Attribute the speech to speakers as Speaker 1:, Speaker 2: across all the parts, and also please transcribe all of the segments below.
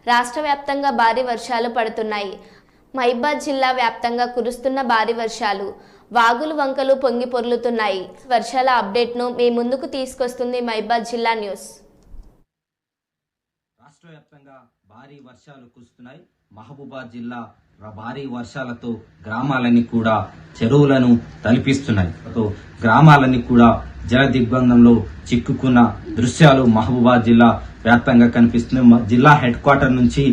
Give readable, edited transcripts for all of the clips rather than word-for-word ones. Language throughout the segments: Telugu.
Speaker 1: రాష్ట్ర వ్యాప్తంగా భారీ వర్షాలు పడుతున్నాయి. మహబూబాబాద్ జిల్లా వ్యాప్తంగా కురుస్తున్న భారీ వర్షాలు, వాగులు వంకలు పొంగి పొర్లుతున్నాయి. వర్షాల అప్డేట్ను మీ ముందుకు తీసుకొస్తుంది మహబూబాబాద్ జిల్లా న్యూస్.
Speaker 2: రాష్ట్ర వ్యాప్తంగా భారీ వర్షాలు కురుస్తున్నాయి. మహబూబాబాద్ జిల్లా భారీ వర్షాలతో గ్రామాలన్నీ కూడా చెరువులను తలపిస్తున్నాయి. గ్రామాలన్నీ కూడా జల దిగ్బంధంలో చిక్కుకున్న దృశ్యాలు మహబూబాబాద్ జిల్లా వ్యాప్తంగా కనిపిస్తున్నాయి. జిల్లా హెడ్ క్వార్టర్ నుంచి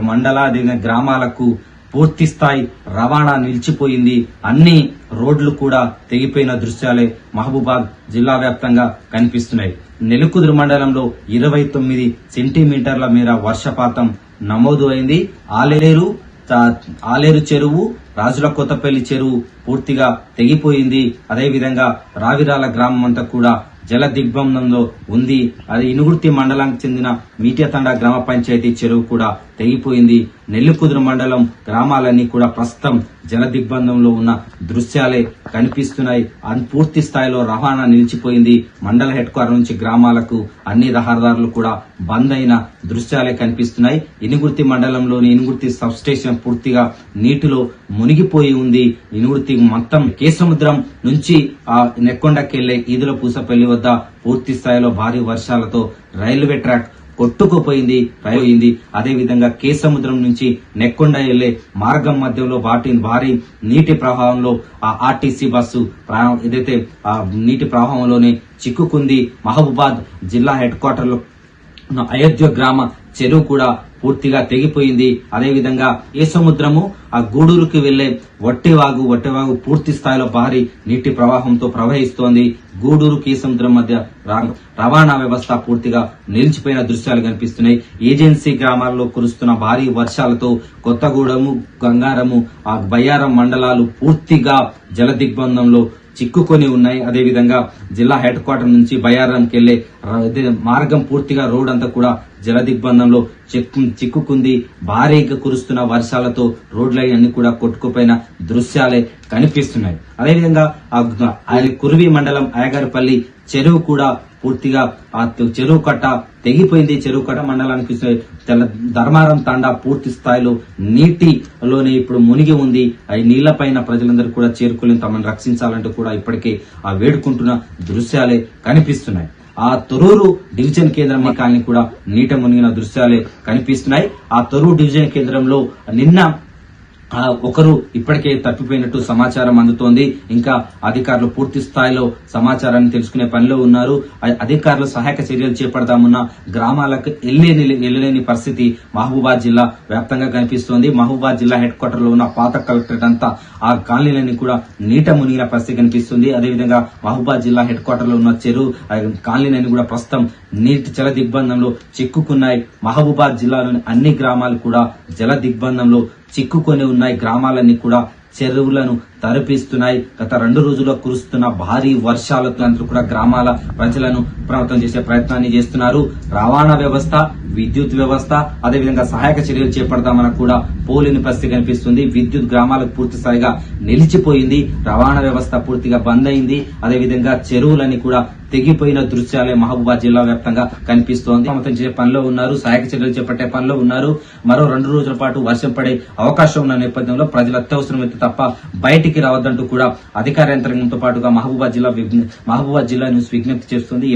Speaker 2: మండలాది గ్రామాలకు పూర్తి స్థాయి రవాణా నిలిచిపోయింది. అన్ని రోడ్లు కూడా తెగిపోయిన దృశ్యాలే మహబూబాబాద్ జిల్లా వ్యాప్తంగా కనిపిస్తున్నాయి. నెలకుదురు మండలంలో 29 సెంటీమీటర్ల మేర వర్షపాతం నమోదు అయింది. ఆలేరు చెరువు, రాజుల కొత్తపల్లి చెరువు పూర్తిగా తెగిపోయింది. అదేవిధంగా రావిరాల గ్రామం అంతా కూడా జల దిగ్బంధంలో ఉంది. అది ఇనుగుర్తి మండలానికి చెందిన మీటియతండ గ్రామ పంచాయతీ చెరువు కూడా తెగిపోయింది. నెల్లికుదురు మండలం గ్రామాలన్నీ కూడా ప్రస్తుతం జల దిగ్బంధంలో ఉన్న దృశ్యాలే కనిపిస్తున్నాయి. పూర్తి స్థాయిలో రవాణా నిలిచిపోయింది. మండల హెడ్ క్వార్టర్ నుంచి గ్రామాలకు అన్ని రహదారులు కూడా బంద్ అయిన దృశ్యాలే కనిపిస్తున్నాయి. ఇనుగుర్తి మండలంలోని ఇనుగుర్తి సబ్ స్టేషన్ పూర్తిగా నీటిలో మునిగిపోయి ఉంది. ఇనుగుర్తి మొత్తం కేసముద్రం నుంచి నెక్కొండకెళ్లే ఈదుల పూసపల్లి వద్ద పూర్తి స్థాయిలో భారీ వర్షాలతో రైల్వే ట్రాక్ కొట్టుకుపోయింది. అదేవిధంగా కేసముద్రం నుంచి నెక్కొండ వెళ్లే మార్గం మధ్యలో భారీ నీటి ప్రవాహంలో ఆ ఆర్టీసీ బస్సు ఏదైతే నీటి ప్రవాహంలోనే చిక్కుకుంది. మహబూబాద్ జిల్లా హెడ్ క్వార్టర్ లో ఉన్న అయోధ్య గ్రామ చెరువు కూడా పూర్తిగా తెగిపోయింది. అదేవిధంగా ఏ సముద్రము ఆ గూడూరుకి వెళ్లే వట్టివాగు పూర్తి స్థాయిలో భారీ నీటి ప్రవాహంతో ప్రవహిస్తోంది. గూడూరు కేసముద్రం మధ్య రవాణా వ్యవస్థ పూర్తిగా నిలిచిపోయిన దృశ్యాలు కనిపిస్తున్నాయి. ఏజెన్సీ గ్రామాల్లో కురుస్తున్న భారీ వర్షాలతో కొత్తగూడెము, గంగారము, బయ్యారం మండలాలు పూర్తిగా జల దిగ్బంధంలో చిక్కుకొని ఉన్నాయి. అదేవిధంగా జిల్లా హెడ్ క్వార్టర్ నుంచి బయ్యారంకి వెళ్లే మార్గం పూర్తిగా రోడ్ అంతా కూడా జల దిగ్బంధంలో చిక్కుకుంది. భారీగా కురుస్తున్న వర్షాలతో రోడ్లన్నీ కూడా కొట్టుకుపోయిన దృశ్యాలే కనిపిస్తున్నాయి. అదేవిధంగా కురువి మండలం అయ్యగారిపల్లి చెరువు కూడా పూర్తిగా ఆ చెరువు కట్ట తెగిపోయింది. చెరువు కట్ట మండలానికి ధర్మారం తాండా పూర్తి స్థాయిలో నీటిలోనే ఇప్పుడు మునిగి ఉంది. ఈ నీళ్లపైన ప్రజలందరూ కూడా చేరుకుని తమను రక్షించాలంటూ కూడా ఇప్పటికే వేడుకుంటున్న దృశ్యాలే కనిపిస్తున్నాయి. ఆ తొర్రూరు డివిజన్ కేంద్రం కాలనీ కూడా నీట మునిగిన దృశ్యాలే కనిపిస్తున్నాయి. ఆ తొర్రూరు డివిజన్ కేంద్రంలో నిన్న ఒకరు ఇప్పటికే తప్పిపోయినట్టు సమాచారం అందుతోంది. ఇంకా అధికారులు పూర్తి స్థాయిలో సమాచారాన్ని తెలుసుకునే పనిలో ఉన్నారు. అధికారులు సహాయక చర్యలు చేపడదామన్న గ్రామాలకు వెళ్లలేని పరిస్థితి మహబూబాబాద్ జిల్లా వ్యాప్తంగా కనిపిస్తోంది. మహబూబాబాద్ జిల్లా హెడ్ క్వార్టర్ లో ఉన్న పాత కలెక్టరేట్ అంతా ఆ కాలనీలన్నీ కూడా నీట మునిగిన పరిస్థితి కనిపిస్తుంది. అదేవిధంగా మహబూబాబాద్ జిల్లా హెడ్ క్వార్టర్ లో ఉన్న చెరువు కాలనీలన్నీ కూడా ప్రస్తుతం నీటి జల దిగ్బంధంలో చిక్కుకున్నాయి. మహబూబాబాద్ జిల్లాలోని అన్ని గ్రామాలు కూడా జల దిగ్బంధంలో చిక్కుకొని ఉన్నాయి. గ్రామాలన్నీ కూడా చెరువులను తలపిస్తున్నాయి. గత 2 రోజుల్లో కురుస్తున్న భారీ వర్షాలతో అందరూ కూడా గ్రామాల ప్రజలను అప్రమత్తం చేసే ప్రయత్నాన్ని చేస్తున్నారు. రవాణా వ్యవస్థ, విద్యుత్ వ్యవస్థ, అదేవిధంగా సహాయక చర్యలు చేపడతామని కూడా పోలేని పరిస్థితి కనిపిస్తుంది. విద్యుత్ గ్రామాలకు పూర్తి స్థాయిగా నిలిచిపోయింది. రవాణా వ్యవస్థ పూర్తిగా బంద్ అయింది. అదేవిధంగా చెరువులని కూడా తెగిపోయిన దృశ్యాలే మహబూబాబాద్ జిల్లా వ్యాప్తంగా కనిపిస్తోంది. అప్రమత్తం చేసే పనిలో ఉన్నారు. సహాయక చర్యలు చేపట్టే పనిలో ఉన్నారు. మరో 2 రోజుల పాటు వర్షం పడే అవకాశం ఉన్న నేపథ్యంలో ప్రజలు అత్యవసరమైతే తప్ప బయటికి రావద్దంటూ కూడా అధికార యంత్రాంగంతో పాటుగా మహబూబాబాద్ జిల్లా న్యూస్ విజ్ఞప్తి చేస్తుంది.